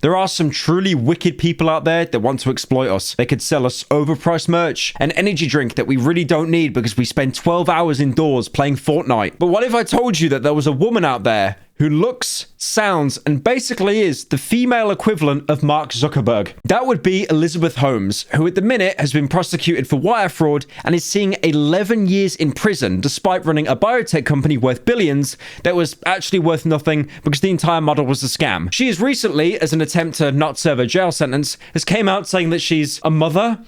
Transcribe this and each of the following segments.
There are some truly wicked people out there that want to exploit us. They could sell us overpriced merch, an energy drink that we really don't need because we spend 12 hours indoors playing Fortnite. But what if I told you that there was a woman out there who looks, sounds, and basically is the female equivalent of Mark Zuckerberg? That would be Elizabeth Holmes, who at the minute has been prosecuted for wire fraud and is seeing 11 years in prison despite running a biotech company worth billions that was actually worth nothing because the entire model was a scam. She has recently, as an attempt to not serve a jail sentence, has came out saying that she's a mother.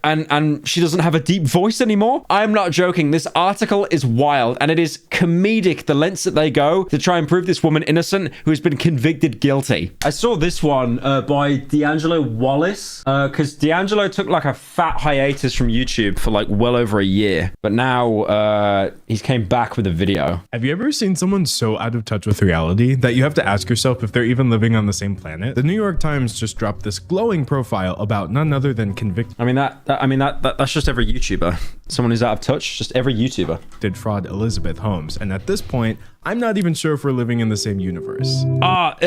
And she doesn't have a deep voice anymore. I'm not joking. This article is wild, and it is comedic, the lengths that they go to try and prove this woman innocent who has been convicted guilty. I saw this one by D'Angelo Wallace, because D'Angelo took like a fat hiatus from YouTube for like well over a year, but now he's came back with a video. Have you ever seen someone so out of touch with reality that you have to ask yourself if they're even living on the same planet? The New York Times just dropped this glowing profile about none other than convicted. That's just every YouTuber. Someone who's out of touch, just every YouTuber. Did fraud Elizabeth Holmes. And at this point, I'm not even sure if we're living in the same universe.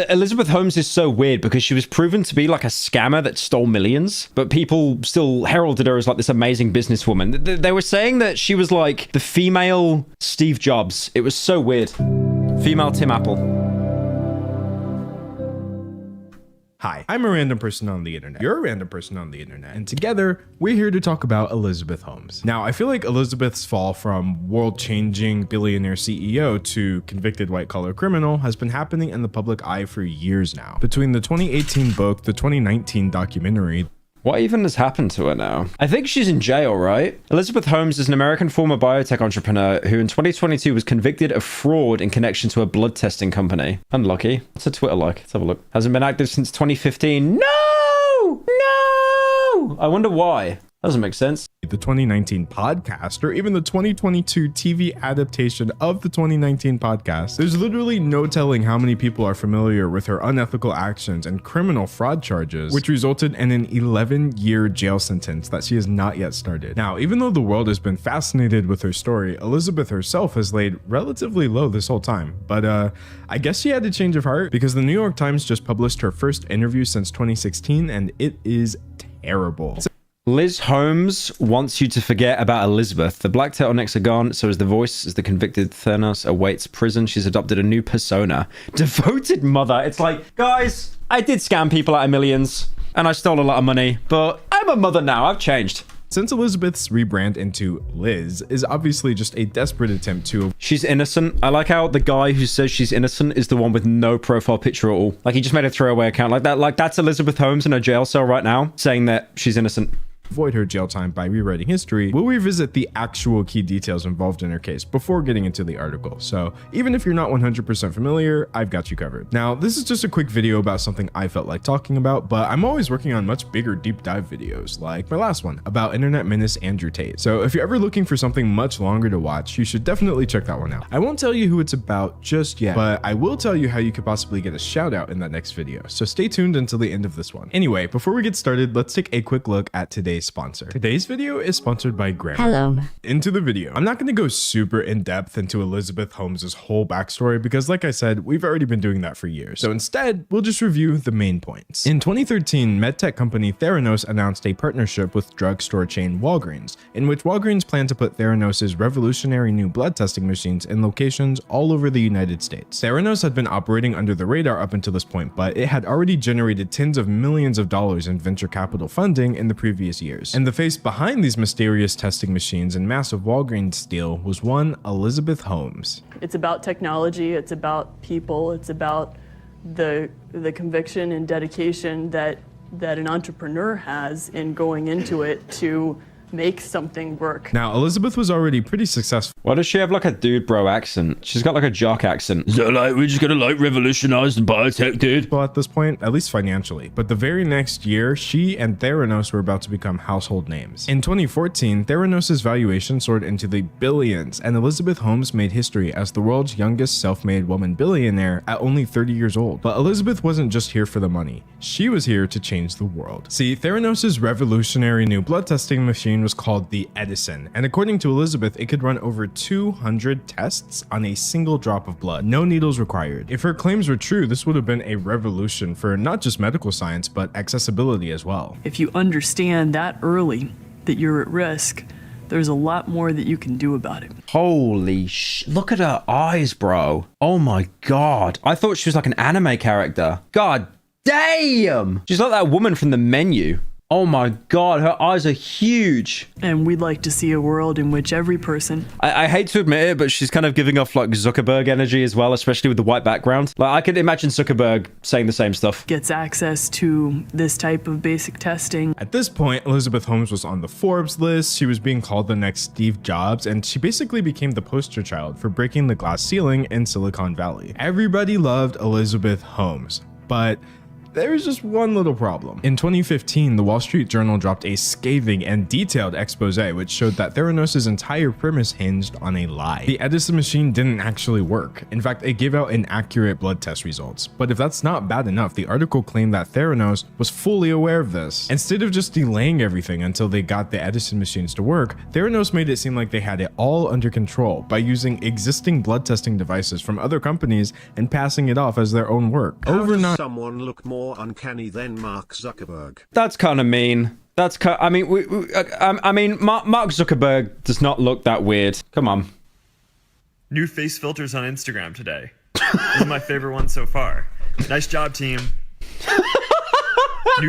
Elizabeth Holmes is so weird because she was proven to be like a scammer that stole millions, but people still heralded her as like this amazing businesswoman. They were saying that she was like the female Steve Jobs. It was so weird. Female Tim Apple. Hi, I'm a random person on the internet. You're a random person on the internet. And together, we're here to talk about Elizabeth Holmes. Now, I feel like Elizabeth's fall from world-changing billionaire CEO to convicted white-collar criminal has been happening in the public eye for years now. Between the 2018 book, the 2019 documentary, what even has happened to her now? I think she's in jail, right? Elizabeth Holmes is an American former biotech entrepreneur who in 2022 was convicted of fraud in connection to a blood testing company. Unlucky. What's her Twitter like? Let's have a look. Hasn't been active since 2015. No! No! I wonder why. Doesn't make sense. The 2019 podcast, or even the 2022 TV adaptation of the 2019 podcast, there's literally no telling how many people are familiar with her unethical actions and criminal fraud charges, which resulted in an 11-year jail sentence that she has not yet started. Now, even though the world has been fascinated with her story, Elizabeth herself has laid relatively low this whole time. But I guess she had a change of heart because the New York Times just published her first interview since 2016, and it is terrible. Liz Holmes wants you to forget about Elizabeth. The black turtlenecks are gone, so is the voice as the convicted Thanos awaits prison. She's adopted a new persona. Devoted mother. It's like, guys, I did scam people out of millions, and I stole a lot of money, but I'm a mother now. I've changed. Since Elizabeth's rebrand into Liz is obviously just a desperate attempt to... She's innocent. I like how the guy who says she's innocent is the one with no profile picture at all. Like, he just made a throwaway account like that. Like, that's Elizabeth Holmes in a jail cell right now saying that she's innocent. Avoid her jail time by rewriting history, we'll revisit the actual key details involved in her case before getting into the article. So even if you're not 100% familiar, I've got you covered. Now, this is just a quick video about something I felt like talking about, but I'm always working on much bigger deep dive videos, like my last one about internet menace Andrew Tate. So if you're ever looking for something much longer to watch, you should definitely check that one out. I won't tell you who it's about just yet, but I will tell you how you could possibly get a shout out in that next video. So stay tuned until the end of this one. Anyway, before we get started, let's take a quick look at today's sponsor. Today's video is sponsored by Grammar. Hello. Into the video. I'm not going to go super in depth into Elizabeth Holmes' whole backstory because, like I said, we've already been doing that for years. So instead, we'll just review the main points. In 2013, medtech company Theranos announced a partnership with drugstore chain Walgreens, in which Walgreens planned to put Theranos' revolutionary new blood testing machines in locations all over the United States. Theranos had been operating under the radar up until this point, but it had already generated tens of millions of dollars in venture capital funding in the previous years. And the face behind these mysterious testing machines and massive Walgreens deal was one Elizabeth Holmes. It's about technology, it's about people, it's about the conviction and dedication that an entrepreneur has in going into it to make something work. Now, Elizabeth was already pretty successful. Why does she have like a dude bro accent? She's got like a jock accent. So like, we're just gonna like revolutionize the biotech, dude. Well, at this point, at least financially. But the very next year, she and Theranos were about to become household names. In 2014, Theranos' valuation soared into the billions, and Elizabeth Holmes made history as the world's youngest self-made woman billionaire at only 30 years old. But Elizabeth wasn't just here for the money. She was here to change the world. See, Theranos' revolutionary new blood testing machine machine was called the Edison, and according to Elizabeth, it could run over 200 tests on a single drop of blood. No needles required. If her claims were true, this would have been a revolution for not just medical science, but accessibility as well. If you understand that early that you're at risk, there's a lot more that you can do about it. Holy look at her eyes, bro. Oh my God. I thought she was like an anime character. God damn. She's like that woman from the Menu. Oh my God, her eyes are huge. And we'd like to see a world in which every person... I hate to admit it, but she's kind of giving off like Zuckerberg energy as well, especially with the white background. Like I could imagine Zuckerberg saying the same stuff. Gets access to this type of basic testing. At this point, Elizabeth Holmes was on the Forbes list, she was being called the next Steve Jobs, and she basically became the poster child for breaking the glass ceiling in Silicon Valley. Everybody loved Elizabeth Holmes, but there was just one little problem. In 2015, the Wall Street Journal dropped a scathing and detailed expose which showed that Theranos' entire premise hinged on a lie. The Edison machine didn't actually work. In fact, it gave out inaccurate blood test results. But if that's not bad enough, the article claimed that Theranos was fully aware of this. Instead of just delaying everything until they got the Edison machines to work, Theranos made it seem like they had it all under control by using existing blood testing devices from other companies and passing it off as their own work. Overnight, someone look more uncanny than Mark Zuckerberg. That's kind of mean. I mean, Mark Zuckerberg does not look that weird. Come on. New face filters on Instagram today. This is my favorite one so far. Nice job, team.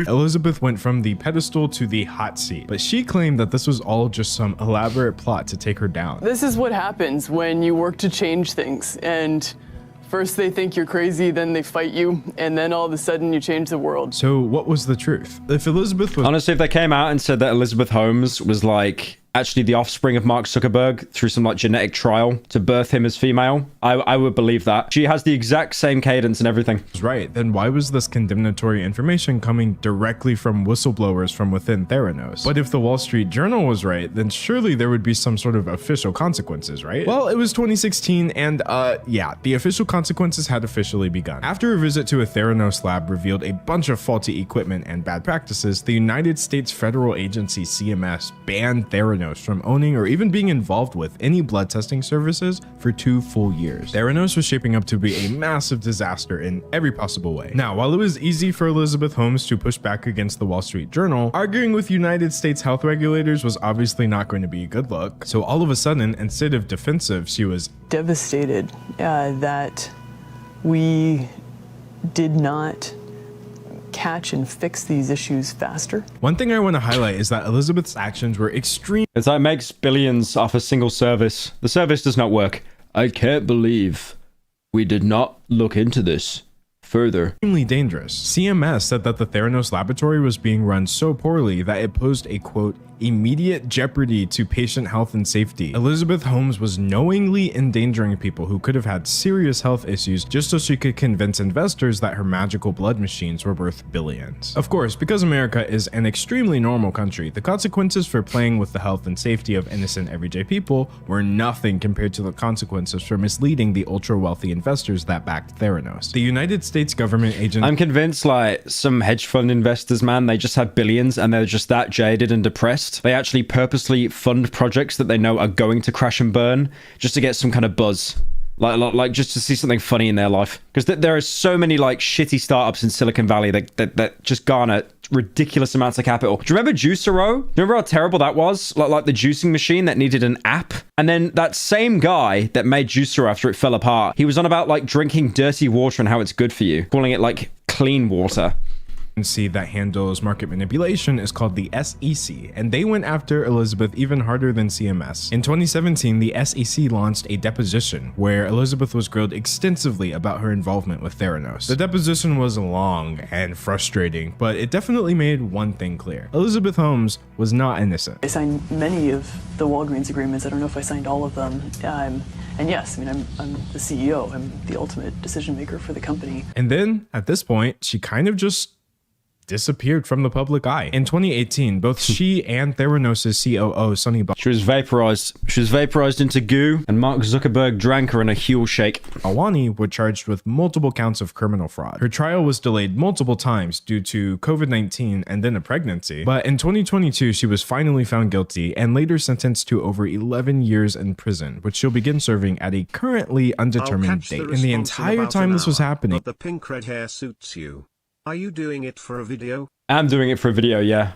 Elizabeth went from the pedestal to the hot seat, but she claimed that this was all just some elaborate plot to take her down. This is what happens when you work to change things, and first they think you're crazy, then they fight you, and then all of a sudden you change the world. So what was the truth? If Elizabeth was... Honestly, if they came out and said that Elizabeth Holmes was like actually the offspring of Mark Zuckerberg through some like genetic trial to birth him as female, I would believe that. She has the exact same cadence and everything. Right, then why was this condemnatory information coming directly from whistleblowers from within Theranos? But if the Wall Street Journal was right, then surely there would be some sort of official consequences, right? Well, it was 2016 and yeah, the official consequences had officially begun. After a visit to a Theranos lab revealed a bunch of faulty equipment and bad practices, the United States federal agency CMS banned Theranos from owning or even being involved with any blood testing services for 2 full years. Theranos was shaping up to be a massive disaster in every possible way. Now, while it was easy for Elizabeth Holmes to push back against the Wall Street Journal, arguing with United States health regulators was obviously not going to be a good look. So all of a sudden, instead of defensive, she was Devastated that we did not catch and fix these issues faster. One thing I want to highlight is that Elizabeth's actions were extreme. It's like makes billions off a single service. The service does not work. I can't believe we did not look into this further. Extremely dangerous. CMS said that the Theranos laboratory was being run so poorly that it posed a quote, immediate jeopardy to patient health and safety. Elizabeth Holmes was knowingly endangering people who could have had serious health issues just so she could convince investors that her magical blood machines were worth billions. Of course, because America is an extremely normal country, the consequences for playing with the health and safety of innocent everyday people were nothing compared to the consequences for misleading the ultra-wealthy investors that backed Theranos. The United States government agent... I'm convinced like some hedge fund investors, man, they just have billions and they're just that jaded and depressed. They actually purposely fund projects that they know are going to crash and burn just to get some kind of buzz. Like just to see something funny in their life. Because there are so many like shitty startups in Silicon Valley that just garner ridiculous amounts of capital. Do you remember Juicero? Remember how terrible that was? Like the juicing machine that needed an app? And then that same guy that made Juicero after it fell apart, he was on about like drinking dirty water and how it's good for you. Calling it like clean water. agency that handles market manipulation is called the SEC, and they went after Elizabeth even harder than CMS. In 2017, the SEC launched a deposition where Elizabeth was grilled extensively about her involvement with Theranos. The deposition was long and frustrating, but it definitely made one thing clear. Elizabeth Holmes was not innocent. I signed many of the Walgreens agreements. I don't know if I signed all of them. And yes, I mean, I'm the CEO. I'm the ultimate decision maker for the company. And then, at this point, she kind of just disappeared from the public eye. In 2018, both she and Theranos' COO, Sonny She was vaporized. She was vaporized into goo, and Mark Zuckerberg drank her in a Huel shake. Balwani were charged with multiple counts of criminal fraud. Her trial was delayed multiple times due to COVID-19 and then a pregnancy, but in 2022, she was finally found guilty and later sentenced to over 11 years in prison, which she'll begin serving at a currently undetermined date. In the entire time this was happening, but the pink red hair suits you. Are you doing it for a video? I'm doing it for a video, yeah.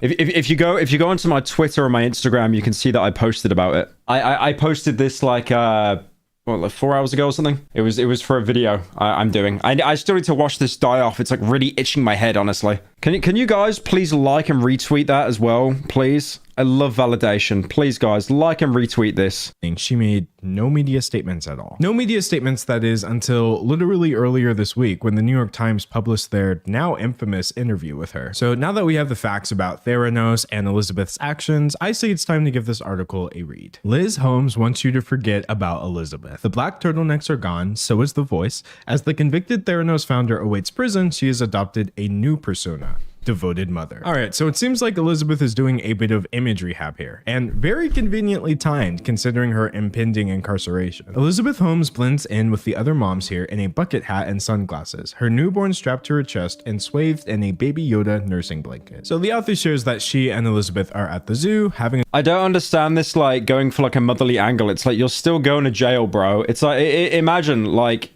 If you go onto my Twitter or my Instagram, you can see that I posted about it. I posted this like 4 hours ago or something. It was for a video I'm doing. I still need to wash this dye off. It's like really itching my head, honestly. Can you guys please like and retweet that as well, please? I love validation. Please, guys, like and retweet this. She made no media statements at all. No media statements, that is, until literally earlier this week when the New York Times published their now infamous interview with her. So now that we have the facts about Theranos and Elizabeth's actions, I say it's time to give this article a read. Liz Holmes wants you to forget about Elizabeth. The black turtlenecks are gone, so is the voice. As the convicted Theranos founder awaits prison, she has adopted a new persona: devoted mother. All right, so it seems like Elizabeth is doing a bit of image rehab here, and very conveniently timed considering her impending incarceration. Elizabeth Holmes blends in with the other moms here in a bucket hat and sunglasses, her newborn strapped to her chest and swathed in a Baby Yoda nursing blanket. So the author shows that she and Elizabeth are at the zoo having I don't understand this, like, going for like a motherly angle. It's like, you're still going to jail, bro. It's like, imagine, like,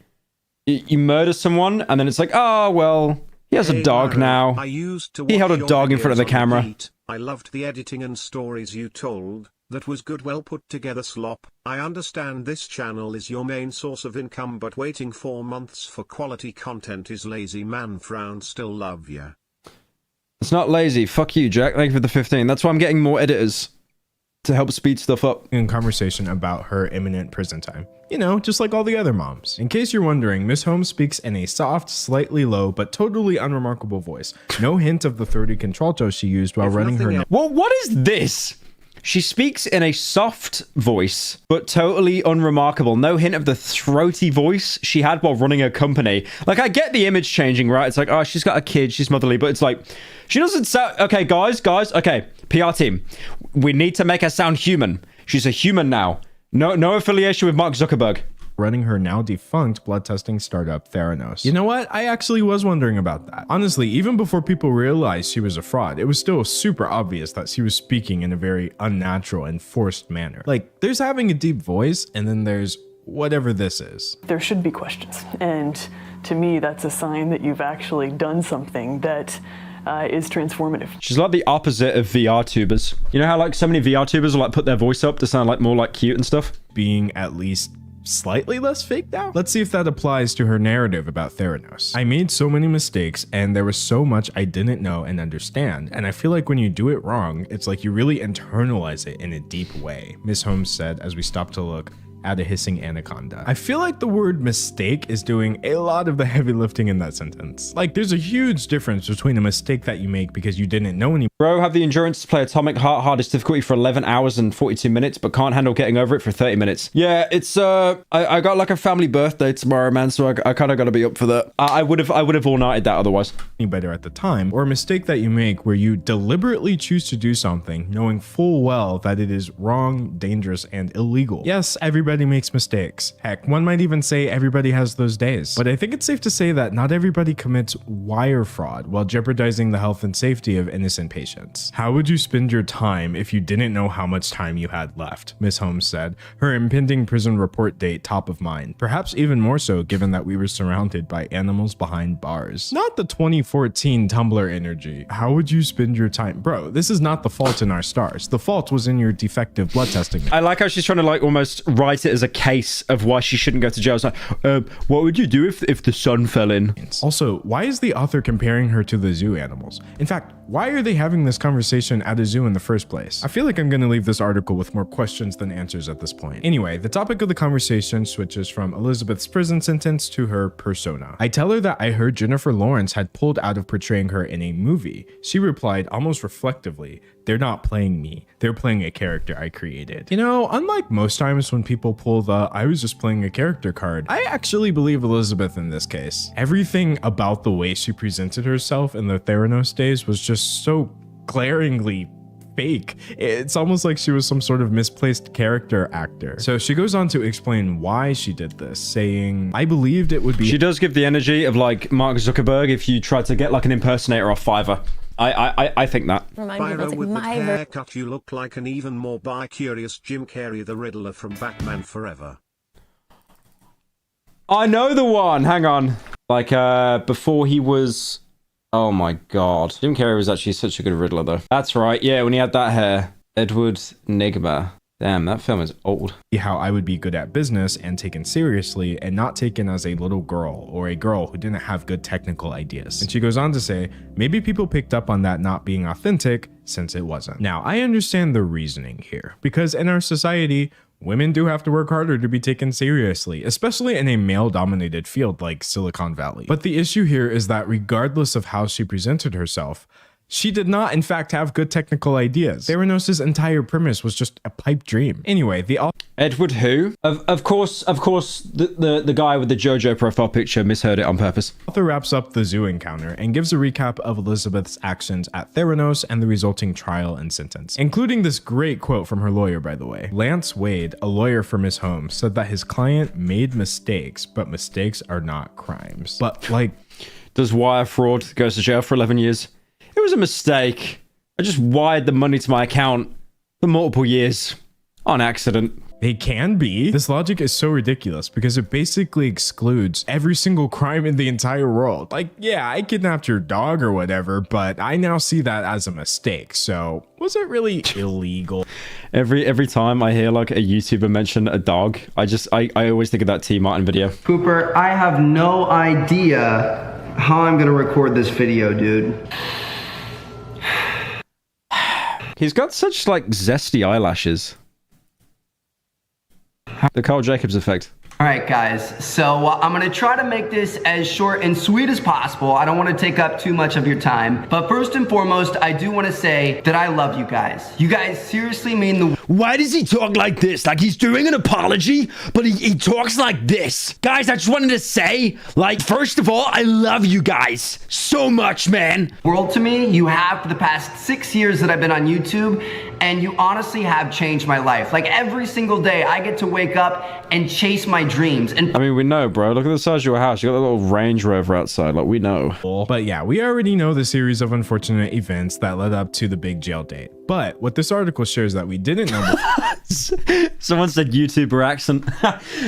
you murder someone, and then it's like, oh, well, he has a dog now. He held a dog in front of the camera. I loved the editing and stories you told. That was good, well put together slop. I understand this channel is your main source of income, but waiting 4 months for quality content is lazy. Man frown, still love ya. It's not lazy. Fuck you, Jack. Thank you for the 15. That's why I'm getting more editors to help speed stuff up. In conversation about her imminent prison time. You know, just like all the other moms. In case you're wondering, Miss Holmes speaks in a soft, slightly low, but totally unremarkable voice. No hint of the 30 contralto she used while running her... Well, what is this? She speaks in a soft voice, but totally unremarkable. No hint of the throaty voice she had while running her company. Like, I get the image changing, right? It's like, oh, she's got a kid, she's motherly, but it's like, she doesn't sound... Okay, guys, okay, PR team. We need to make her sound human. She's a human now. No affiliation with Mark Zuckerberg. Running her now defunct blood testing startup Theranos. You know what? I actually was wondering about that. Honestly, even before people realized she was a fraud, it was still super obvious that she was speaking in a very unnatural and forced manner. Like, there's having a deep voice, and then there's whatever this is. There should be questions, and to me, that's a sign that you've actually done something that is transformative. She's like the opposite of VR tubers. You know how like so many VR tubers will like put their voice up to sound like more like cute and stuff? Being at least slightly less fake now? Let's see if that applies to her narrative about Theranos. I made so many mistakes and there was so much I didn't know and understand, and I feel like when you do it wrong, it's like you really internalize it in a deep way, Miss Holmes said as we stopped to look at a hissing anaconda. I feel like the word mistake is doing a lot of the heavy lifting in that sentence. Like, there's a huge difference between a mistake that you make because you didn't know any. Bro, have the endurance to play Atomic Heart hardest difficulty for 11 hours and 42 minutes, but can't handle getting over it for 30 minutes. Yeah, it's, I got like a family birthday tomorrow, man, so I kind of got to be up for that. I would have all-nighted that otherwise. Better at the time, or a mistake that you make where you deliberately choose to do something knowing full well that it is wrong, dangerous, and illegal. Yes, everybody makes mistakes. Heck, one might even say everybody has those days. But I think it's safe to say that not everybody commits wire fraud while jeopardizing the health and safety of innocent patients. How would you spend your time if you didn't know how much time you had left? Miss Holmes said, her impending prison report date top of mind. Perhaps even more so given that we were surrounded by animals behind bars. Not the 2014 Tumblr energy. How would you spend your time? Bro, this is not the fault in our stars. The fault was in your defective blood testing. I like how she's trying to like almost write it as a case of why she shouldn't go to jail. It's like, what would you do if the sun fell in? Also, why is the author comparing her to the zoo animals? In fact, why are they having this conversation at a zoo in the first place? I feel like I'm gonna leave this article with more questions than answers at this point. Anyway, the topic of the conversation switches from Elizabeth's prison sentence to her persona. I tell her that I heard Jennifer Lawrence had pulled out of portraying her in a movie. She replied almost reflectively, "They're not playing me. They're playing a character I created." You know, unlike most times when people pull the "I was just playing a character" card, I actually believe Elizabeth in this case. Everything about the way she presented herself in the Theranos days was just so glaringly fake. It's almost like she was some sort of misplaced character actor. So she goes on to explain why she did this, saying, "I believed it would be..." She does give the energy of like Mark Zuckerberg if you try to get like an impersonator off Fiverr. I think that. Remind me, that's with the haircut, you look like an even more bi-curious Jim Carrey, the Riddler from Batman Forever. I know the one. Hang on. Like, before he was... Oh my god. Jim Carrey was actually such a good Riddler, though. That's right. Yeah, when he had that hair. Edward Nigma. Damn, that film is old. How I would be good at business and taken seriously and not taken as a little girl or a girl who didn't have good technical ideas. And she goes on to say, maybe people picked up on that not being authentic since it wasn't. Now, I understand the reasoning here because in our society, women do have to work harder to be taken seriously, especially in a male-dominated field like Silicon Valley. But the issue here is that regardless of how she presented herself, she did not, in fact, have good technical ideas. Theranos' entire premise was just a pipe dream. Anyway, the Edward who? Of course, the guy with the JoJo profile picture misheard it on purpose. author wraps up the zoo encounter and gives a recap of Elizabeth's actions at Theranos and the resulting trial and sentence, including this great quote from her lawyer, by the way. Lance Wade, a lawyer for Miss Holmes, said that his client made mistakes, but mistakes are not crimes. But like... Does wire fraud, goes to jail for 11 years? It was a mistake. I just wired the money to my account for multiple years on accident. They can be. This logic is so ridiculous because it basically excludes every single crime in the entire world. Like, yeah, I kidnapped your dog or whatever, but I now see that as a mistake. So was it really illegal? Every time I hear like a YouTuber mention a dog, I always think of that T Martin video. Cooper, I have no idea how I'm gonna record this video, dude. He's got such like zesty eyelashes. The Carl Jacobs effect. All right, guys, so I'm gonna try to make this as short and sweet as possible. I don't want to take up too much of your time, but first and foremost, I do want to say that I love you guys. You guys seriously mean the... Why does he talk like this? Like he's doing an apology, but he talks like this. Guys, I just wanted to say, like, first of all, I love you guys so much, man. world to me. You have for the past 6 years that I've been on YouTube, and you honestly have changed my life. Like every single day, I get to wake up and chase my dreams. And I mean, we know, bro. Look at the size of your house. You got a little Range Rover outside. Like, we know. But yeah, we already know the series of unfortunate events that led up to the big jail date. But what this article shares that we didn't know before... Someone said YouTuber accent.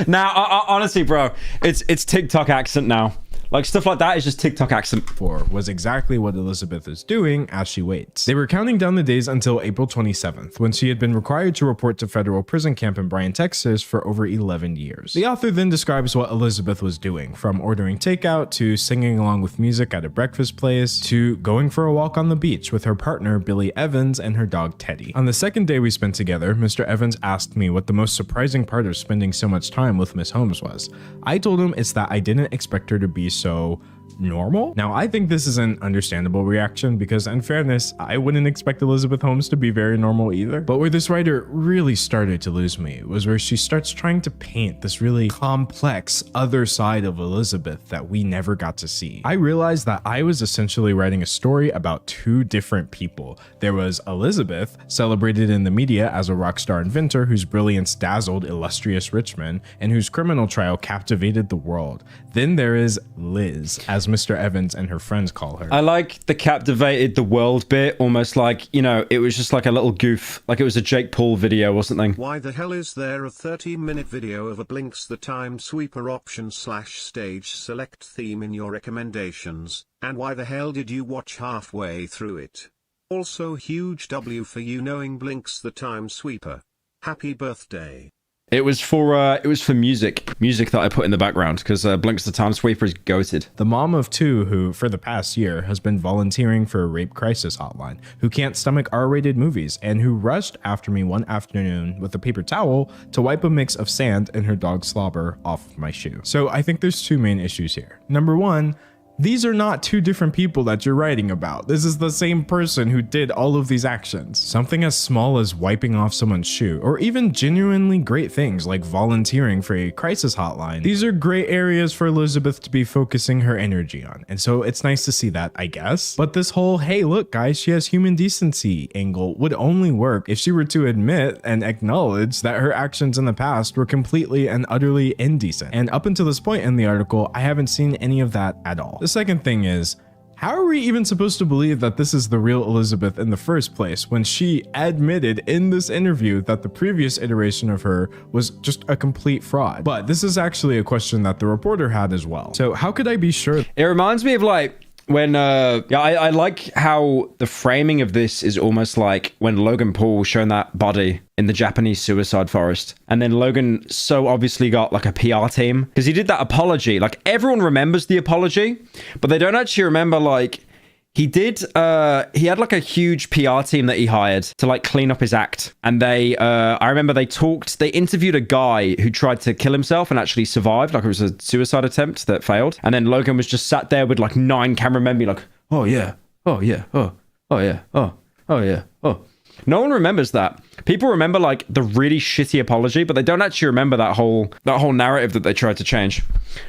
Now, honestly, bro, it's TikTok accent now. Like, stuff like that is just TikTok accent. was exactly what Elizabeth is doing as she waits. They were counting down the days until April 27th, when she had been required to report to federal prison camp in Bryan, Texas for over 11 years. The author then describes what Elizabeth was doing, from ordering takeout to singing along with music at a breakfast place to going for a walk on the beach with her partner Billy Evans and her dog Teddy. On the second day we spent together, Mr. Evans asked me what the most surprising part of spending so much time with Miss Holmes was. I told him it's that I didn't expect her to be so normal. Now, I think this is an understandable reaction because, in fairness, I wouldn't expect Elizabeth Holmes to be very normal either. But where this writer really started to lose me was where she starts trying to paint this really complex other side of Elizabeth that we never got to see. I realized that I was essentially writing a story about two different people. There was Elizabeth, celebrated in the media as a rock star inventor whose brilliance dazzled illustrious rich men and whose criminal trial captivated the world. Then there is Liz, as Mr. Evans and her friends call her. I like the captivated the world bit, almost like, you know, it was just like a little goof, like it was a Jake Paul video or something. Why the hell is there a 30-minute video of a Blinks the Time Sweeper option/stage select theme in your recommendations, and why the hell did you watch halfway through it? Also huge W for you knowing Blinks the Time Sweeper. Happy birthday. It was for music that I put in the background because Blinks the Time Sweeper is goated. The mom of two who, for the past year, has been volunteering for a rape crisis hotline, who can't stomach R-rated movies, and who rushed after me one afternoon with a paper towel to wipe a mix of sand and her dog's slobber off of my shoe. So I think there's two main issues here. Number one, these are not two different people that you're writing about. This is the same person who did all of these actions. Something as small as wiping off someone's shoe, or even genuinely great things like volunteering for a crisis hotline. These are great areas for Elizabeth to be focusing her energy on. And so it's nice to see that, I guess. But this whole, hey, look guys, she has human decency angle would only work if she were to admit and acknowledge that her actions in the past were completely and utterly indecent. And up until this point in the article, I haven't seen any of that at all. The second thing is, how are we even supposed to believe that this is the real Elizabeth in the first place when she admitted in this interview that the previous iteration of her was just a complete fraud? But this is actually a question that the reporter had as well. So how could I be sure? It reminds me of like when I like how the framing of this is almost like when Logan Paul shown that body in the Japanese suicide forest, and then Logan so obviously got like a PR team because he did that apology. Like everyone remembers the apology, but they don't actually remember like he had like a huge PR team that he hired to like clean up his act. And I remember they interviewed a guy who tried to kill himself and actually survived. Like it was a suicide attempt that failed. And then Logan was just sat there with like 9 cameramen being like, oh yeah, oh yeah, oh yeah, oh yeah, oh. No one remembers that. People remember like the really shitty apology, but they don't actually remember that whole narrative that they tried to change.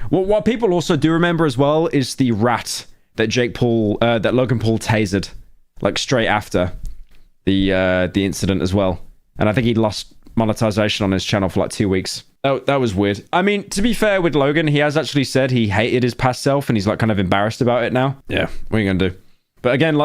What people also do remember as well is the rat that Logan Paul tasered, like straight after the incident as well. And I think he lost monetization on his channel for like 2 weeks. That was weird. I mean, to be fair with Logan, he has actually said he hated his past self and he's like kind of embarrassed about it now. Yeah, what are you gonna do? But again,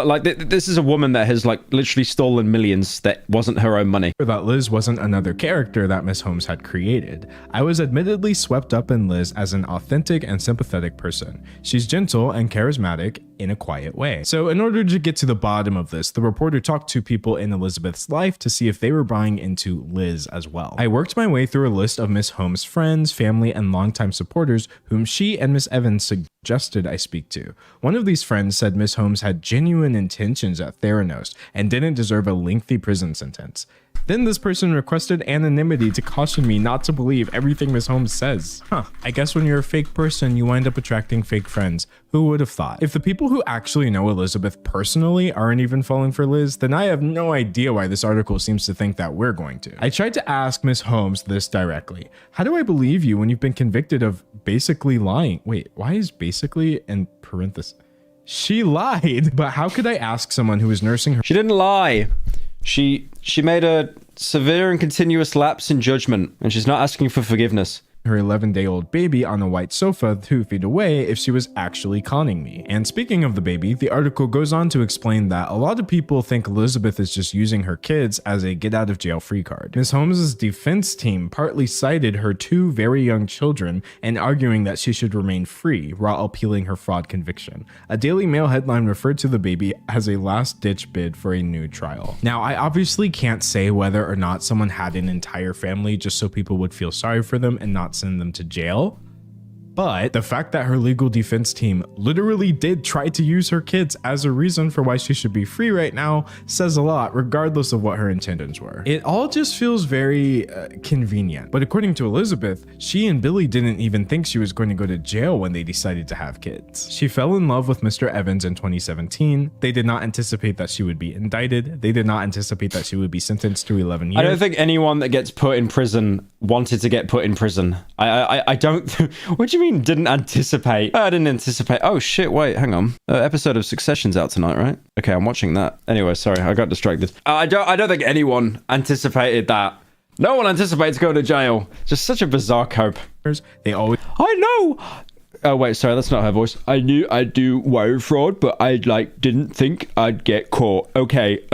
this is a woman that has like literally stolen millions that wasn't her own money. That Liz wasn't another character that Miss Holmes had created. I was admittedly swept up in Liz as an authentic and sympathetic person. She's gentle and charismatic in a quiet way. So in order to get to the bottom of this, the reporter talked to people in Elizabeth's life to see if they were buying into Liz as well. I worked my way through a list of Miss Holmes' friends, family, and longtime supporters whom she and Miss Evans suggested I speak to. One of these friends said Miss Holmes had genuine intentions at Theranos and didn't deserve a lengthy prison sentence. Then this person requested anonymity to caution me not to believe everything Miss Holmes says. I guess when you're a fake person, you wind up attracting fake friends. Who would have thought? If the people who actually know Elizabeth personally aren't even falling for Liz, then I have no idea why this article seems to think that we're going to. I tried to ask Miss Holmes this directly. How do I believe you when you've been convicted of basically lying? Wait, why is basically in parentheses? She lied, but how could I ask someone who is nursing her? She didn't lie. She made a severe and continuous lapse in judgment, and she's not asking for forgiveness. Her 11-day-old baby on a white sofa 2 feet away if she was actually conning me. And speaking of the baby, the article goes on to explain that a lot of people think Elizabeth is just using her kids as a get-out-of-jail-free card. Ms. Holmes' defense team partly cited her 2 very young children and arguing that she should remain free while appealing her fraud conviction. A Daily Mail headline referred to the baby as a last-ditch bid for a new trial. Now, I obviously can't say whether or not someone had an entire family just so people would feel sorry for them and not send them to jail. But the fact that her legal defense team literally did try to use her kids as a reason for why she should be free right now says a lot, regardless of what her intentions were. It all just feels very convenient. But according to Elizabeth, she and Billy didn't even think she was going to go to jail when they decided to have kids. She fell in love with Mr. Evans in 2017. They did not anticipate that she would be indicted. They did not anticipate that she would be sentenced to 11 years. I don't think anyone that gets put in prison wanted to get put in prison. I don't. What do you mean didn't anticipate? I didn't anticipate. Oh shit! Wait, hang on. Episode of Succession's out tonight, right? Okay, I'm watching that. Anyway, sorry, I got distracted. I don't think anyone anticipated that. No one anticipates going to jail. Just such a bizarre cope. They always. I know. Oh wait, sorry, that's not her voice. I knew I'd do wire fraud, but I didn't think I'd get caught. Okay,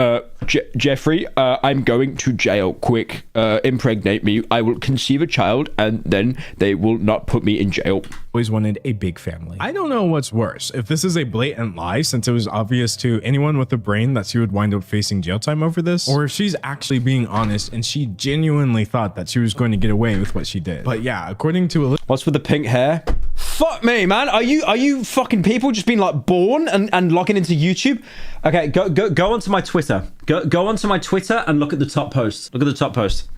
Jeffrey, I'm going to jail. Quick, impregnate me. I will conceive a child, and then they will not put me in jail. Always wanted a big family. I don't know what's worse, if this is a blatant lie since it was obvious to anyone with a brain that she would wind up facing jail time over this, or if she's actually being honest and she genuinely thought that she was going to get away with what she did. But yeah, according to What's with the pink hair? Fuck me, man. Are you fucking people just being like born and logging into YouTube? Okay, go onto my Twitter. Go onto my Twitter and look at the top post. Look at the top post.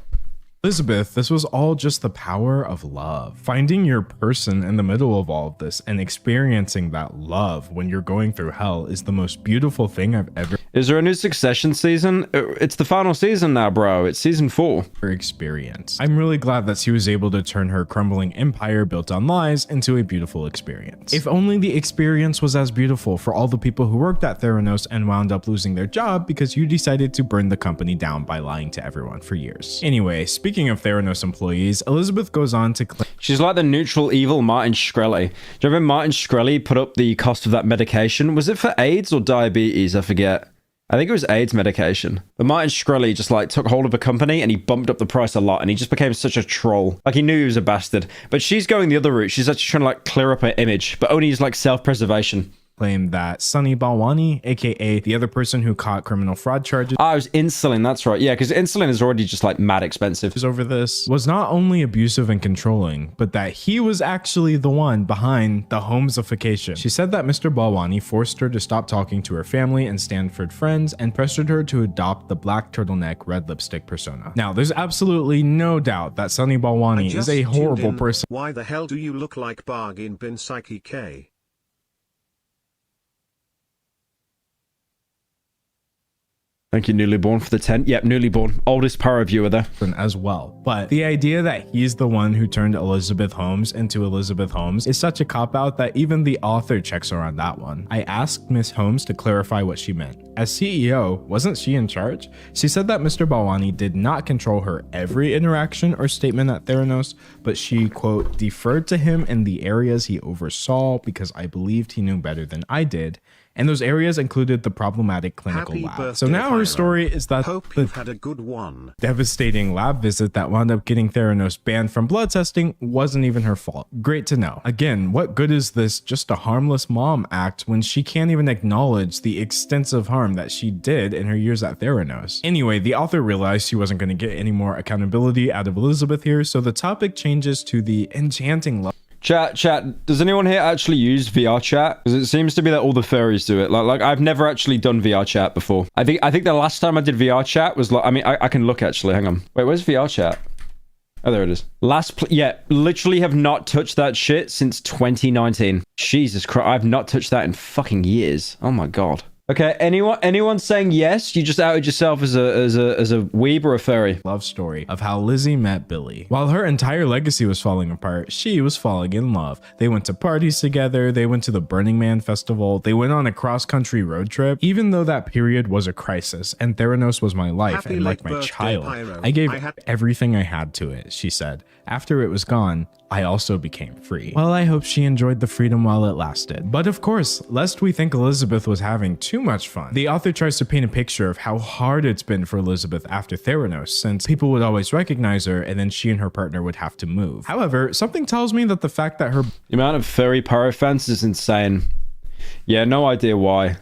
Elizabeth, this was all just the power of love. Finding your person in the middle of all of this and experiencing that love when you're going through hell is the most beautiful thing I've ever Is there a new Succession season? It's the final season now, bro. It's season 4. experienced. I'm really glad that she was able to turn her crumbling empire built on lies into a beautiful experience. If only the experience was as beautiful for all the people who worked at Theranos and wound up losing their job because you decided to burn the company down by lying to everyone for years. Anyway, speaking of Theranos employees, Elizabeth goes on to claim She's like the neutral evil Martin Shkreli. Do you remember Martin Shkreli put up the cost of that medication? Was it for AIDS or diabetes? I forget. I think it was AIDS medication. But Martin Shkreli just like took hold of a company and he bumped up the price a lot and he just became such a troll. Like he knew he was a bastard. But she's going the other route. She's actually trying to like clear up her image, but only as like self-preservation. that Sunny Balwani, aka the other person who caught criminal fraud charges Ah, it was insulin. That's right. Yeah, because insulin is already just like mad expensive. over this, was not only abusive and controlling, but that he was actually the one behind the homesification. She said that Mr. Balwani forced her to stop talking to her family and Stanford friends and pressured her to adopt the black turtleneck, red lipstick persona. Now, there's absolutely no doubt that Sunny Balwani is a horrible person. Why the hell do you look like Bargain Bin Psyche K? Thank you, Newly Born, for the 10. Yep, Newly Born. Oldest power viewer there. As well. But the idea that he's the one who turned Elizabeth Holmes into Elizabeth Holmes is such a cop-out that even the author checks her on that one. I asked Miss Holmes to clarify what she meant. As CEO, wasn't she in charge? She said that Mr. Balwani did not control her every interaction or statement at Theranos, but she, quote, deferred to him in the areas he oversaw because I believed he knew better than I did. And those areas included the problematic clinical Happy lab. birthday, So now her story is that Hope you've had a good one. devastating lab visit that wound up getting Theranos banned from blood testing wasn't even her fault. Great to know. Again, what good is this just a harmless mom act when she can't even acknowledge the extensive harm that she did in her years at Theranos? Anyway, the author realized she wasn't going to get any more accountability out of Elizabeth here, so the topic changes to the enchanting love. Chat, does anyone here actually use VR chat? Because it seems to be that all the furries do it. Like I've never actually done VR chat before. I think the last time I did VR chat was like, I mean, I can look actually, hang on. Wait, where's VR chat? Oh, there it is. Yeah, literally have not touched that shit since 2019. Jesus Christ, I've not touched that in fucking years. Oh my God. Okay, anyone saying yes? You just outed yourself as a weeb or a furry? Love story of how Lizzie met Billy. While her entire legacy was falling apart, she was falling in love. They went to parties together, they went to the Burning Man festival, they went on a cross-country road trip. Even though that period was a crisis and Theranos was my life Happy and like late my birthday, child, Pyro. I gave I had- everything I had to it, she said. After it was gone, I also became free. Well, I hope she enjoyed the freedom while it lasted. But of course, lest we think Elizabeth was having too much fun, the author tries to paint a picture of how hard it's been for Elizabeth after Theranos, since people would always recognize her and then she and her partner would have to move. However, something tells me that the fact that her The amount of furry pyro fans is insane. Yeah, no idea why.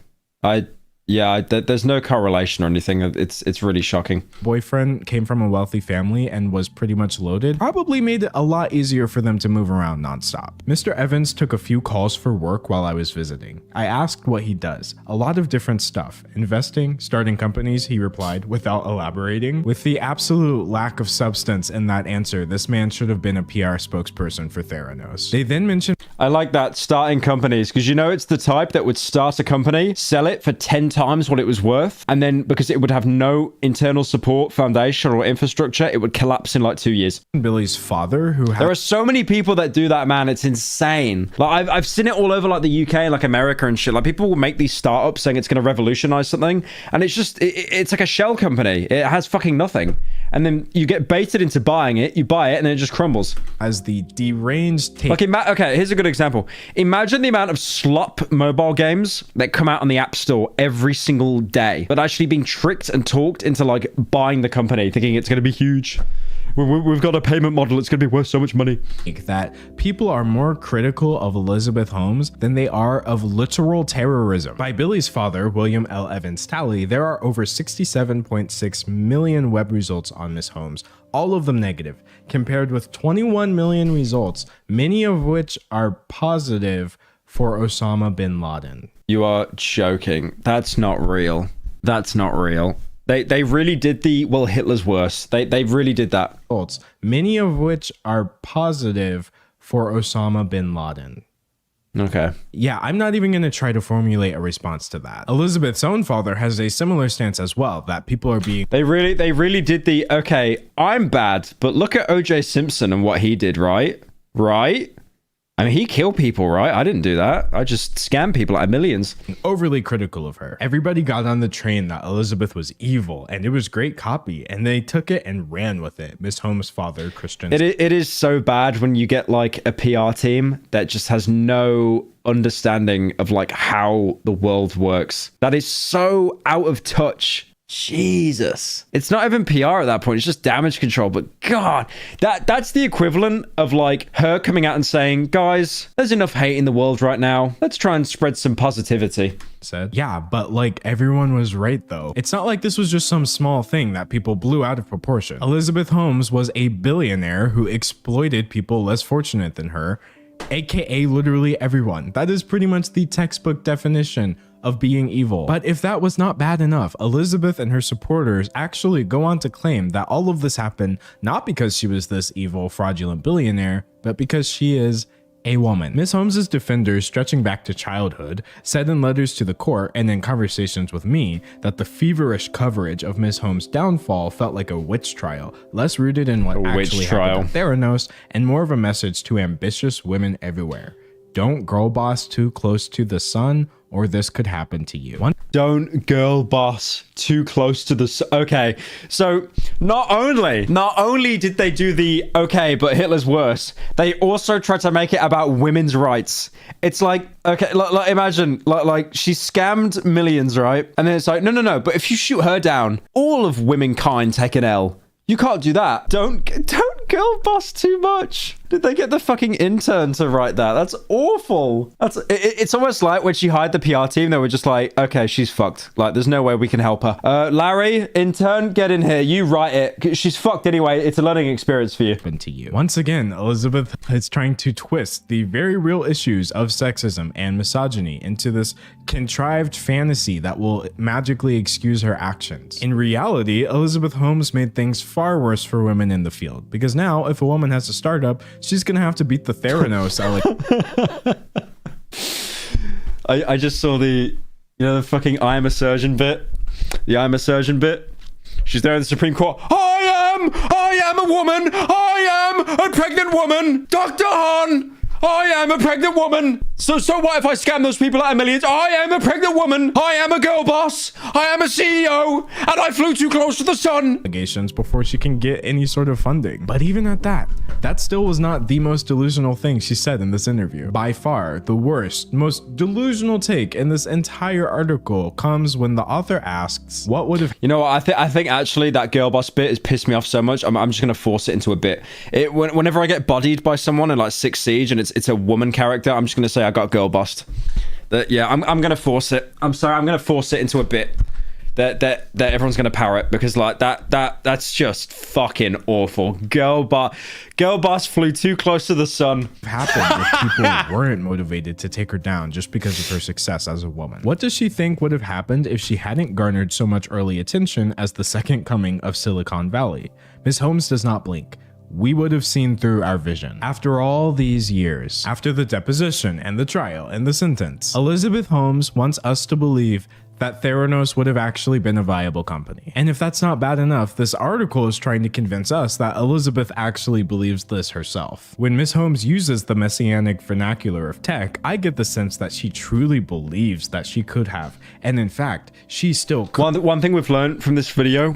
There's no correlation or anything. It's really shocking. boyfriend came from a wealthy family and was pretty much loaded probably made it a lot easier for them to move around nonstop. Mr. Evans took a few calls for work while I was visiting. I asked what he does. A lot of different stuff. Investing, starting companies, he replied without elaborating. With the absolute lack of substance in that answer, this man should have been a PR spokesperson for Theranos. They then mentioned I like that, starting companies, because you know it's the type that would start a company, sell it for 10 times what it was worth, and then because it would have no internal support, foundation, or infrastructure, it would collapse in like 2 years. Billy's father, who had There are so many people that do that, man. It's insane. Like I've seen it all over like the UK, like America and shit. Like people will make these startups saying it's going to revolutionize something, and it's just it's like a shell company. It has fucking nothing. and then you get baited into buying it, you buy it, and then it just crumbles. As the deranged take. Okay, here's a good example. Imagine the amount of slop mobile games that come out on the App Store every single day, but actually being tricked and talked into like buying the company, thinking it's going to be huge. We've got a payment model. It's going to be worth so much money. That people are more critical of Elizabeth Holmes than they are of literal terrorism. By Billy's father, William L. Evans tally, there are over 67.6 million web results on Miss Holmes, all of them negative, compared with 21 million results, many of which are positive for Osama bin Laden. You are joking. That's not real. That's not real. They really did the, well, Hitler's worse. They really did that. Many of which are positive for Osama bin Laden. Okay. Yeah, I'm not even going to try to formulate a response to that. Elizabeth's own father has a similar stance as well, that people are being... They really did the, okay, I'm bad, but look at O.J. Simpson and what he did, right? Right? I mean, he killed people, right? I didn't do that. I just scammed people out of millions. Overly critical of her. Everybody got on the train that Elizabeth was evil, and it was great copy, and they took it and ran with it. Miss Holmes' father, Christian. It is so bad when you get like a PR team that just has no understanding of like how the world works. That is so out of touch. Jesus. It's not even PR at that point. It's just damage control. But God, that's the equivalent of like her coming out and saying, guys, there's enough hate in the world right now. Let's try and spread some positivity. Said. Yeah, but like everyone was right though. It's not like this was just some small thing that people blew out of proportion. Elizabeth Holmes was a billionaire who exploited people less fortunate than her, aka literally everyone. That is pretty much the textbook definition of being evil. But if that was not bad enough, Elizabeth and her supporters actually go on to claim that all of this happened not because she was this evil, fraudulent billionaire, but because she is a woman. Miss Holmes's defenders, stretching back to childhood, said in letters to the court and in conversations with me that the feverish coverage of Miss Holmes' downfall felt like a witch trial, less rooted in what actually happened at Theranos and more of a message to ambitious women everywhere. Don't girl boss too close to the sun, or this could happen to you. Don't girl boss too close to the... Okay, so not only did they do the, okay, but Hitler's worse, they also tried to make it about women's rights. It's like, okay, like imagine, like she scammed millions, right? And then it's like, no, but if you shoot her down, all of womankind take an L. You can't do that. Don't girl boss too much. Did they get the fucking intern to write that? That's awful. It's almost like when she hired the PR team, they were just like, okay, she's fucked. Like, there's no way we can help her. Larry, intern, get in here. You write it. She's fucked anyway. It's a learning experience for you. To you. Once again, Elizabeth is trying to twist the very real issues of sexism and misogyny into this contrived fantasy that will magically excuse her actions. In reality, Elizabeth Holmes made things far worse for women in the field, because now if a woman has a startup, she's gonna have to beat the Theranos. I just saw the the fucking I am a surgeon bit. The I am a surgeon bit. She's there in the Supreme Court. I am a woman. I am a pregnant woman. Dr. Han. I am a pregnant woman. So what if I scam those people out of millions? I am a pregnant woman. I am a girl boss. I am a CEO. And I flew too close to the sun. Allegations before she can get any sort of funding. But even at that still was not the most delusional thing she said in this interview. By far, the worst, most delusional take in this entire article comes when the author asks, what would have... You know what? I think actually that girl boss bit has pissed me off so much. I'm just going to force it into a bit. Whenever I get bodied by someone in like 6 Siege and it's a woman character, I'm just going to say I got girl bossed. I'm going to force it. I'm sorry. I'm going to force it into a bit that everyone's going to parrot, because like that's just fucking awful. Girl boss flew too close to the sun. Happened if people weren't motivated to take her down just because of her success as a woman. What does she think would have happened if she hadn't garnered so much early attention as the second coming of Silicon Valley? Miss Holmes does not blink. We would have seen through our vision. After all these years, after the deposition and the trial and the sentence, Elizabeth Holmes wants us to believe that Theranos would have actually been a viable company. And if that's not bad enough, this article is trying to convince us that Elizabeth actually believes this herself. When Miss Holmes uses the messianic vernacular of tech, I get the sense that she truly believes that she could have, and in fact, she still could. One thing we've learned from this video,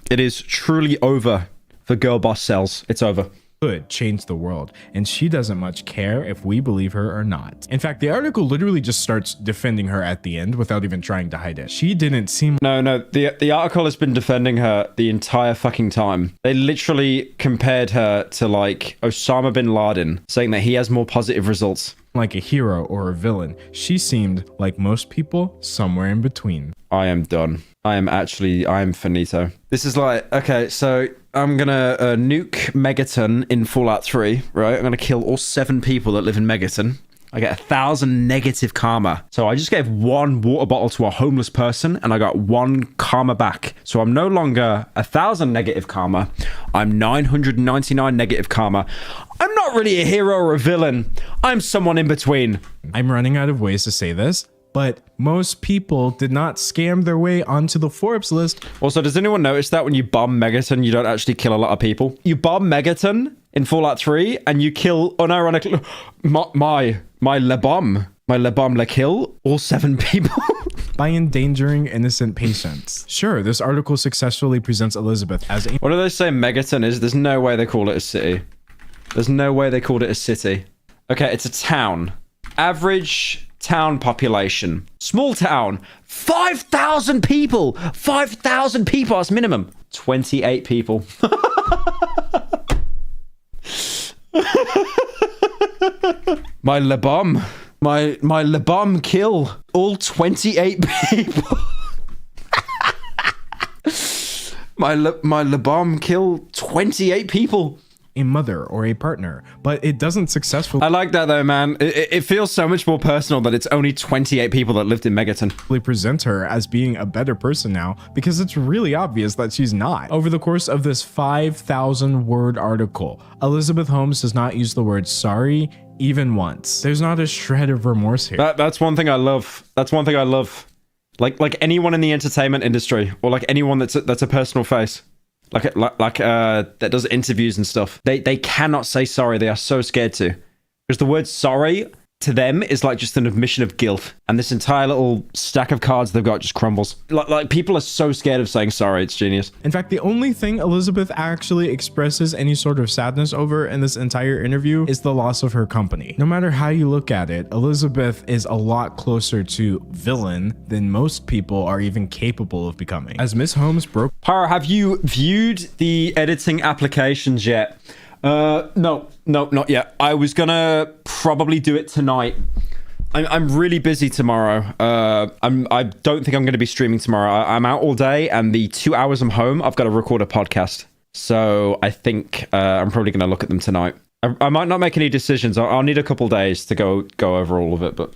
it is truly over for girl boss cells. It's over. Could change the world, and she doesn't much care if we believe her or not. In fact, the article literally just starts defending her at the end without even trying to hide it. She didn't seem... No, the article has been defending her the entire fucking time. They literally compared her to like Osama bin Laden, saying that he has more positive results. Like a hero or a villain. She seemed like most people, somewhere in between. I am done. I am finito. This is like, okay, so I'm gonna nuke Megaton in Fallout 3, right? I'm gonna kill all 7 people that live in Megaton. I get 1,000 negative karma. So I just gave 1 water bottle to a homeless person and I got 1 karma back. So I'm no longer 1,000 negative karma. I'm 999 negative karma. I'm not really a hero or a villain. I'm someone in between. I'm running out of ways to say this, but most people did not scam their way onto the Forbes list. Also, does anyone notice that when you bomb Megaton, you don't actually kill a lot of people? You bomb Megaton in Fallout 3 and you kill, unironically, my le bomb le kill all 7 people. By endangering innocent patients. Sure, this article successfully presents Elizabeth as a... What do they say Megaton is? There's no way they call it a city. There's no way they called it a city. Okay, it's a town. Average town population. Small town. 5,000 people. 5,000 people as minimum. 28 people. My le bomb. My le bomb kill all 28 people. my le bomb kill 28 people. A mother or a partner, but it doesn't successfully... I like that though, man. It feels so much more personal that it's only 28 people that lived in Megaton. Present her as being a better person now, because it's really obvious that she's not. Over the course of this 5,000 word article, Elizabeth Holmes does not use the word sorry even once. There's not a shred of remorse here. That's one thing I love. That's one thing I love. Like anyone in the entertainment industry, or like anyone that's a personal face. That does interviews and stuff. They cannot say sorry. They are so scared to. Because the word sorry to them is like just an admission of guilt. And this entire little stack of cards they've got just crumbles. Like people are so scared of saying sorry. It's genius. In fact, the only thing Elizabeth actually expresses any sort of sadness over in this entire interview is the loss of her company. No matter how you look at it, Elizabeth is a lot closer to villain than most people are even capable of becoming. As Miss Holmes broke... Pyro, have you viewed the editing applications yet? No, not yet. I was gonna probably do it tonight. I'm really busy tomorrow. I don't think I'm gonna be streaming tomorrow. I'm out all day, and the 2 hours I'm home, I've got to record a podcast. So I think I'm probably gonna look at them tonight. I might not make any decisions. I'll need a couple days to go over all of it, but...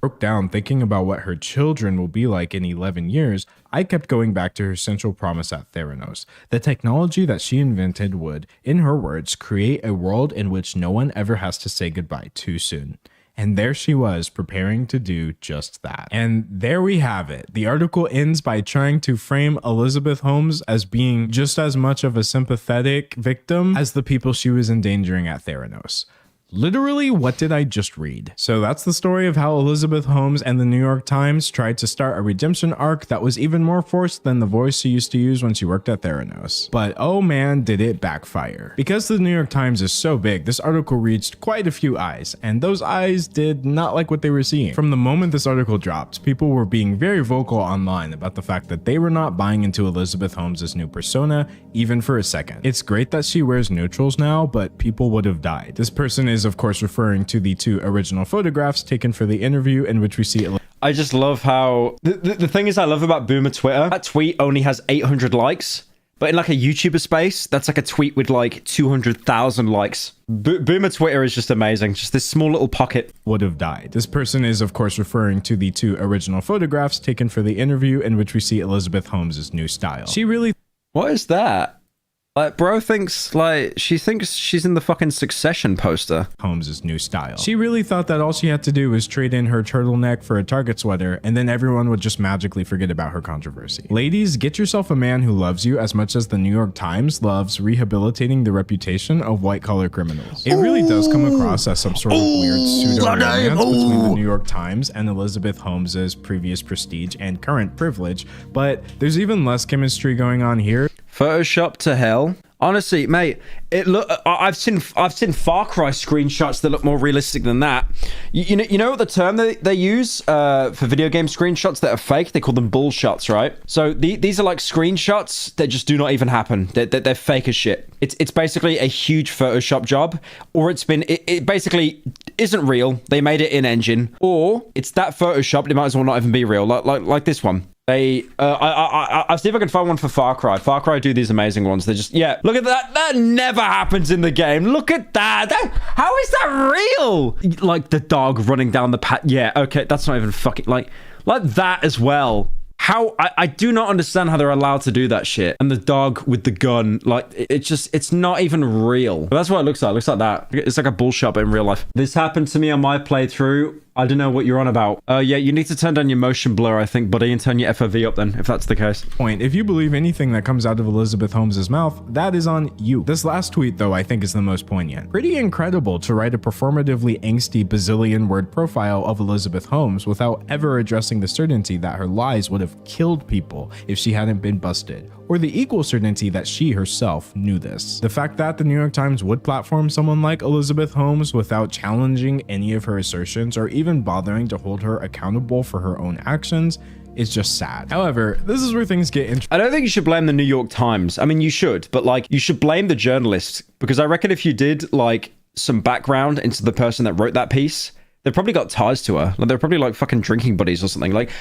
Broke down thinking about what her children will be like in 11 years, I kept going back to her central promise at Theranos. The technology that she invented would, in her words, create a world in which no one ever has to say goodbye too soon. And there she was, preparing to do just that. And there we have it. The article ends by trying to frame Elizabeth Holmes as being just as much of a sympathetic victim as the people she was endangering at Theranos. Literally, what did I just read? So that's the story of how Elizabeth Holmes and the New York Times tried to start a redemption arc that was even more forced than the voice she used to use when she worked at Theranos. But oh man, did it backfire. Because the New York Times is so big, this article reached quite a few eyes, and those eyes did not like what they were seeing. From the moment this article dropped, people were being very vocal online about the fact that they were not buying into Elizabeth Holmes' new persona, even for a second. It's great that she wears neutrals now, but people would have died. This person is of course referring to the 2 original photographs taken for the interview in which we see I just love how the thing is I love about Boomer Twitter, that tweet only has 800 likes, but in like a YouTuber space, that's like a tweet with like 200,000 likes. Boomer Twitter is just amazing. Just this small little pocket. Would have died. This person is of course referring to the 2 original photographs taken for the interview in which we see Elizabeth Holmes' new style. She really... What is that? Like, bro thinks, like, she thinks she's in the fucking Succession poster. Holmes's new style. She really thought that all she had to do was trade in her turtleneck for a Target sweater, and then everyone would just magically forget about her controversy. Ladies, get yourself a man who loves you as much as the New York Times loves rehabilitating the reputation of white-collar criminals. It really does come across as some sort of weird pseudo-romance between the New York Times and Elizabeth Holmes's previous prestige and current privilege, but there's even less chemistry going on here. Photoshop to hell. Honestly, mate, I've seen Far Cry screenshots that look more realistic than that. You know what the term they use for video game screenshots that are fake? They call them bull shots, right? So these are like screenshots that just do not even happen. They're fake as shit. It's basically a huge Photoshop job, or it basically isn't real. They made it in engine, or it's that Photoshopped. It might as well not even be real. Like this one. I'll see if I can find one for Far Cry. Far Cry do these amazing ones. They just, yeah, look at that. That never happens in the game. Look at that. How is that real? Like the dog running down the path. Yeah, okay, that's not even fucking, like that as well. How, I do not understand how they're allowed to do that shit. And the dog with the gun, like, it's not even real. But that's what it looks like. It looks like that. It's like a bullshot, but in real life. This happened to me on my playthrough. I don't know what you're on about. Yeah, you need to turn down your motion blur, I think, buddy, and turn your FOV up then, if that's the case. Point. If you believe anything that comes out of Elizabeth Holmes's mouth, that is on you. This last tweet, though, I think is the most poignant. Pretty incredible to write a performatively angsty bazillion-word profile of Elizabeth Holmes without ever addressing the certainty that her lies would have killed people if she hadn't been busted, or the equal certainty that she herself knew this. The fact that the New York Times would platform someone like Elizabeth Holmes without challenging any of her assertions or even bothering to hold her accountable for her own actions is just sad. However, this is where things get interesting. I don't think you should blame the New York Times. I mean, you should, but like, you should blame the journalists, because I reckon if you did like some background into the person that wrote that piece, they probably got ties to her. Like, they're probably like fucking drinking buddies or something. Like,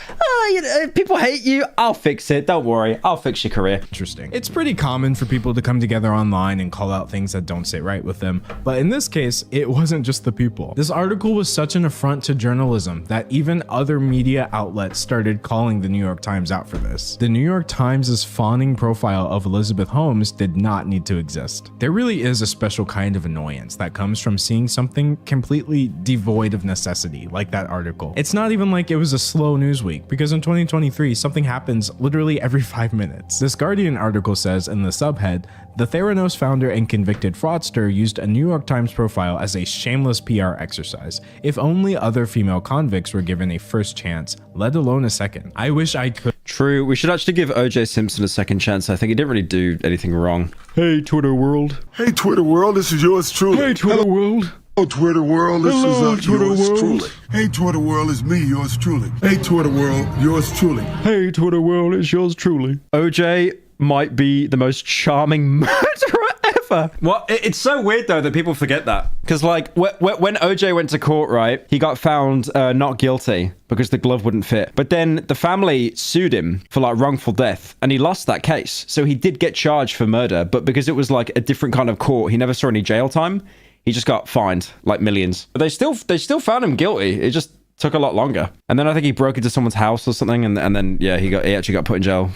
you know, people hate you. I'll fix it. Don't worry. I'll fix your career. Interesting. It's pretty common for people to come together online and call out things that don't sit right with them. But in this case, it wasn't just the people. This article was such an affront to journalism that even other media outlets started calling the New York Times out for this. The New York Times' fawning profile of Elizabeth Holmes did not need to exist. There really is a special kind of annoyance that comes from seeing something completely devoid of necessity, like that article. It's not even like it was a slow news week, because in 2023, something happens literally every 5 minutes. This Guardian article says in the subhead, the Theranos founder and convicted fraudster used a New York Times profile as a shameless PR exercise. If only other female convicts were given a first chance, let alone a second. I wish I could. True. We should actually give OJ Simpson a second chance. I think he didn't really do anything wrong. Hey, Twitter world. Hey, Twitter world, this is yours truly. Hey, Twitter world. Hello, Twitter world, this Hello, is Twitter yours world. truly. Hey, Twitter world, it's me, yours truly. Hey, Twitter world, yours truly. Hey, Twitter world, it's yours truly. OJ might be the most charming murderer ever. Well, it's so weird, though, that people forget that. Because, like, when OJ went to court, right, he got found not guilty because the glove wouldn't fit. But then the family sued him for, like, wrongful death, and he lost that case. So he did get charged for murder, but because it was, like, a different kind of court, he never saw any jail time. He just got fined like millions. But they still found him guilty. It just took a lot longer. And then I think he broke into someone's house or something, and then yeah, he actually got put in jail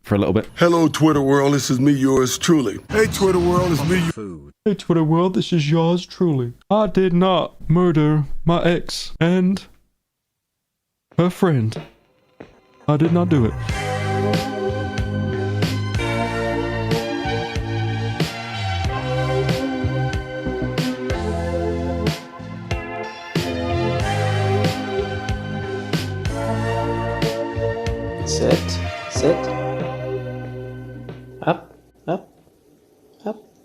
for a little bit. Hello, Twitter world, this is me, yours truly. Hey, Twitter world, it's me. Hey, Twitter world, this is yours truly. I did not murder my ex and her friend. I did not do it. Sit. Up, up, up.